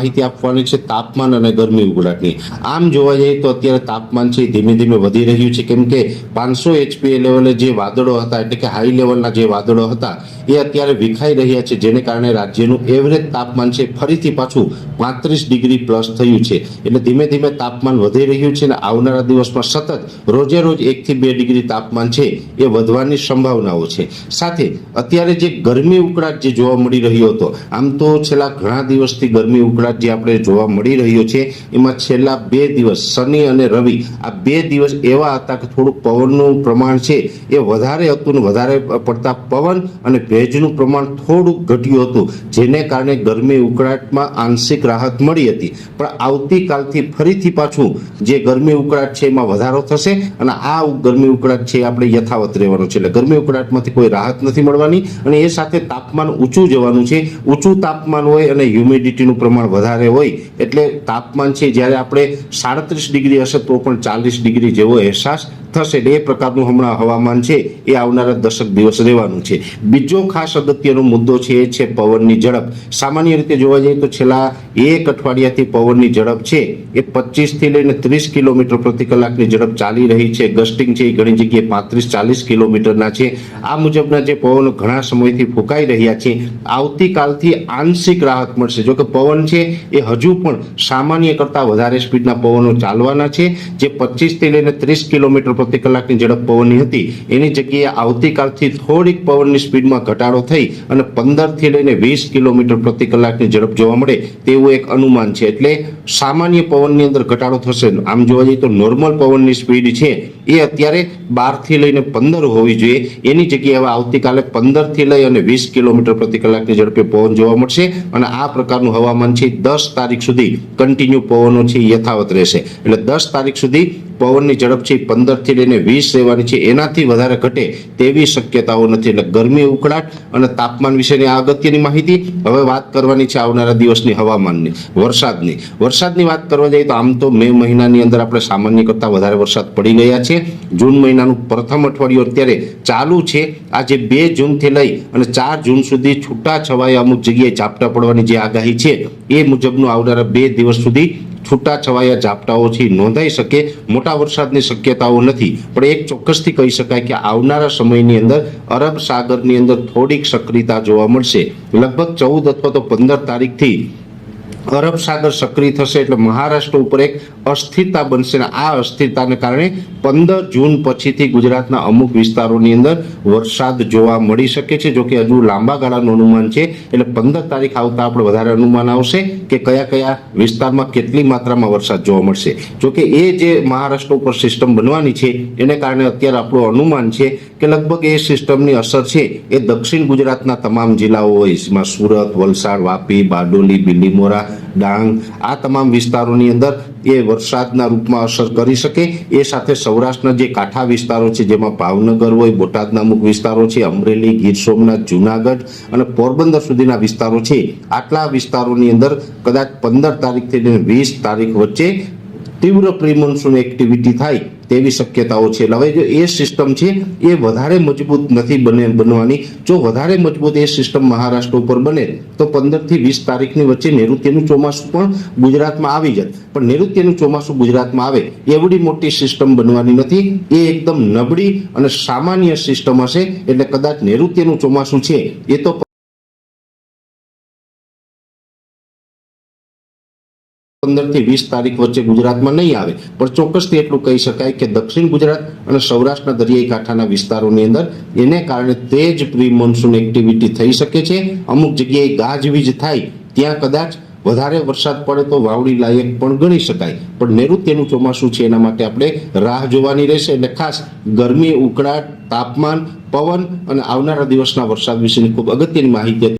માહિતી આપવાની છે તાપમાન અને ગરમી ઉકળાટની। આમ જોવા જઈએ તો અત્યારે તાપમાન છે ધીમે ધીમે વધી રહ્યું છે, કેમ કે 500 HPA લેવલે જે વાદળો હતા એટલે કે હાઈ લેવલના જે વાદળો હતા એ અત્યારે વિખાઈ રહ્યા છે, જેને કારણે રાજ્યનું એવરેજ તાપમાન છે ફરીથી પાછું 35 ડિગ્રી પ્લસ થયું છે। એટલે ધીમે ધીમે તાપમાન વધી રહ્યું છે અને આવનારા દિવસમાં સતત રોજે રોજ 1 થી 2 ડિગ્રી તાપમાન છે એ વધવાની સંભાવનાઓ છે। સાથે અત્યારે જે ગરમી ઉકળાટ જે જોવા મળી રહ્યો હતો, આમ તો છેલ્લા ઘણા દિવસથી ગરમી ઉકળાટ જે આપણે જોવા મળી રહ્યો છે એમાં છેલ્લા 2 દિવસ શનિ અને રવિ આ 2 દિવસ એવા હતા કે થોડું પવનનું પ્રમાણ છે એ વધારે હતું ને વધારે પડતા પવન અને ભેજનું પ્રમાણ થોડું ઘટ્યું હતું, જેને કારણે ગરમી ઉકળાટમાં આંશિક રાહત મળી હતી। પણ આવતીકાલથી ફરીથી પાછું જે ગરમી ઉકળાટ છે એમાં વધારો થશે અને આ ગરમી ઉકળાટ છે આપણે યથાવત રહેવાનો છે। એટલે ગરમી ઉકળાટમાંથી કોઈ રાહત નથી મળવાની અને એ સાથે તાપમાન ઊંચું જવાનું છે। ઊંચું તાપમાન હોય અને હ્યુમિડિટીનું પ્રમાણ વધારે હોય એટલે તાપમાન છે જ્યારે આપણે 37 ડિગ્રી હશે તો પણ 40 ડિગ્રી જેવો અહેસાસ થશે। એ પ્રકારનું હમણાં હવામાન છે એ આવનારા 10 દિવસ રહેવાનું છે। બીજો ખાસ અગત્યનો મુદ્દો છે એ છે પવનની ઝડપ। સામાન્ય રીતે જોવા જઈએ તો છેલ્લા એક અઠવાડિયાથી પવનની ઝડપ છે એ 25 થી લઈને 30 કિલોમીટર પ્રતિ કલાકની ઝડપ ચાલી રહી છે। ગસ્ટિંગ છે એ ઘણી જગ્યાએ 35-40 કિલોમીટરના છે। આ મુજબના જે પવનો ઘણા સમયથી ફૂંકાઈ રહ્યા છે, આવતીકાલથી આંશિક રાહત મળશે। જો કે પવન છે એ હજુ પણ સામાન્ય કરતાં વધારે સ્પીડના પવનો ચાલવાના છે। જે 25 થી લઈને 30 કિલોમીટર પ્રતિ કલાકની ઝડપ પવનની હતી એની જગ્યાએ આવતીકાલથી થોડીક પવનની સ્પીડમાં ઘટાડો થઈ અને 15 થી લઈને 20 કિલોમીટર પ્રતિ કલાકની ઝડપ જોવા મળે તેવું એક અનુમાન છે। એટલે સામાન્ય પવનની અંદર ઘટાડો થશે। આમ જોવા જઈએ તો નોર્મલ પવનની સ્પીડ છે એ અત્યારે 12 થી લઈને 15 હોવી જોઈએ, એની જગ્યાએ હવે આવતીકાલે 15 થી લઈ અને 20 કિલોમીટર પ્રતિ કલાકની ઝડપે પવન જોવા મળશે અને આ પ્રકારનું હવામાન છે 10 તારીખ સુધી કન્ટિન્યુ પવનો છે યથાવત રહેશે। એટલે 10 તારીખ સુધી પવનની ઝડપ છે 15 થી લઈને 20 રહેવાની છે, એનાથી વધારે ઘટે તેવી શક્યતાઓ નથી। એટલે ગરમી ઉકળાટ અને તાપમાન વિશેની આ અગત્યની માહિતી। હવે વાત કરવાની છે આવનારા દિવસની હવામાનની, વરસાદની વાત કરવા જઈએ તો આમ તો મે મહિનાની અંદર આપણે સામાન્ય કરતાં વધારે વરસાદ પડી ગયા છે। જૂન મહિનાનું પ્રથમ અઠવાડિયું અત્યારે ચાલુ છે। આજે 2 જૂનથી લઈ અને 4 જૂન સુધી છૂટા છવાયા અમુક જગ્યાએ ઝાપટા પડવાની જે આગાહી છે એ મુજબનું આવનારા 2 દિવસ સુધી છૂટા છવાયા ઝાપટાઓ છે નોંધાઈ શકે। મોટા વરસાદની શક્યતાઓ નથી, પણ એક ચોક્કસથી કહી શકાય કે આવનારા સમયની અંદર અરબ સાગરની અંદર થોડીક સક્રિયતા જોવા મળશે। લગભગ 14 અથવા તો 15 તારીખથી અરબ સાગર સક્રિય થશે એટલે મહારાષ્ટ્ર ઉપર એક અસ્થિરતા બનશે અને આ અસ્થિરતાને કારણે 15 જૂન પછીથી ગુજરાતના અમુક વિસ્તારોની અંદર વરસાદ જોવા મળી શકે છે। જો કે હજુ લાંબા ગાળાનું અનુમાન છે એટલે 15 તારીખ આવતા આપણે વધારે અનુમાન આવશે કે કયા કયા વિસ્તારમાં કેટલી માત્રામાં વરસાદ જોવા મળશે। જો કે એ જે મહારાષ્ટ્ર ઉપર સિસ્ટમ બનવાની છે એને કારણે અત્યારે આપણું અનુમાન છે કે લગભગ એ સિસ્ટમની અસર છે એ દક્ષિણ ગુજરાતના તમામ જિલ્લાઓ હોય, જેમાં સુરત, વલસાડ, વાપી, બારડોલી, બિલીમોરા, ડાંગ આ તમામ વિસ્તારોની અંદર એ વરસાદના રૂપમાં અસર કરી શકે। એ સાથે સૌરાષ્ટ્રના જે કાંઠા વિસ્તારો છે જેમાં ભાવનગર હોય, બોટાદના અમુક વિસ્તારો છે, અમરેલી, ગીર સોમનાથ, જુનાગઢ અને પોરબંદર સુધીના વિસ્તારો છે, આટલા વિસ્તારોની અંદર કદાચ 15 તારીખથી લઈને 20 તારીખ વચ્ચે તીવ્ર પ્રી મોન્સૂન એક્ટિવિટી થાય તેવી શક્યતાઓ છે। હવે જો એ સિસ્ટમ છે એ વધારે મજબૂત નથી બનવાની। જો વધારે મજબૂત એ સિસ્ટમ મહારાષ્ટ્ર ઉપર બને તો 15 થી 20 તારીખની વચ્ચે નૈઋત્યનું ચોમાસું પણ ગુજરાતમાં આવી જાય। પણ નૈઋત્યનું ચોમાસું ગુજરાતમાં આવે એવડી મોટી સિસ્ટમ બનવાની નથી, એ એકદમ નબળી અને સામાન્ય સિસ્ટમ હશે। એટલે કદાચ નૈઋત્યનું ચોમાસું છે એ તો 15 થી 20 તારીખ વચ્ચે ગુજરાતમાં નહીં આવે, પણ ચોક્કસથી એટલું કહી શકાય કે દક્ષિણ ગુજરાત અને સૌરાષ્ટ્રના દરિયાઈ કાંઠાના વિસ્તારોની અંદર એને કારણે તેજ પ્રી મોન્સૂન એક્ટિવિટી થઈ શકે છે। અમુક જગ્યાએ ગાજવીજ થાય ત્યાં કદાચ વધારે વરસાદ પડે તો વાવડી લાયક પણ ગણી શકાય। પણ નૈઋત્યનું ચોમાસું છે એના માટે આપણે રાહ જોવાની રહેશે। એટલે ખાસ ગરમી, ઉકળાટ, તાપમાન, પવન અને આવનારા દિવસના વરસાદ વિશેની ખૂબ અગત્યની માહિતી